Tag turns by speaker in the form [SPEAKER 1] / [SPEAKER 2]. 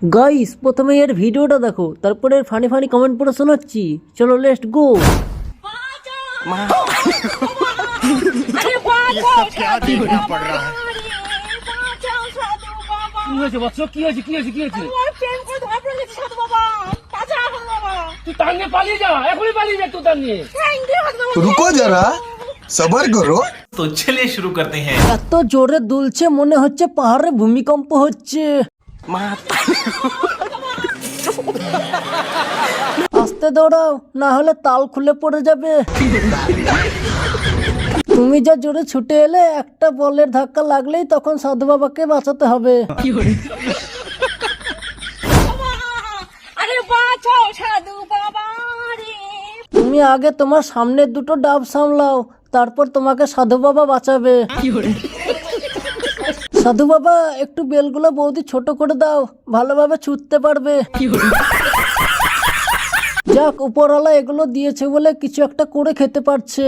[SPEAKER 1] Guys প্রথমে এর ভিডিওটা দেখো, তারপরে এর ফানি ফানি কমেন্ট পড়ে শোনাচ্ছি। চলো লেটস গো।
[SPEAKER 2] কি হয়েছে বৎস? কি হয়েছে? কি হয়েছে? কি হয়েছে? তুই তার নিয়ে পালিয়ে যা, এখনই পালিয়ে যা তুই তার নিয়ে।
[SPEAKER 3] रुको जरा सबर करो।
[SPEAKER 4] तो चलिए शुरू करते हैं।
[SPEAKER 1] এত জোরে দুলছে মনে হচ্ছে পাহাড়ে ভূমিকম্প হচ্ছে। আস্তে দৌড়াও, না হলে তাল খুলে পড়ে যাবে। তুমি যা জোরে ছুটে এলে, একটা বলের ধাক্কা লাগলেই তখন সাধু বাবাকে বাঁচাতে হবে। তুমি আগে তোমার সামনের দুটো ডাব সামলাও, তারপর তোমাকে সাধু বাবা বাঁচাবে। সাধু বাবা একটু বেলগুলো বৌদি ছোট করে দাও, ভালোভাবে ছুটতে পারবে। যাক উপরওয়ালা এগুলো দিয়েছে বলে কিছু একটা করে খেতে পারছে।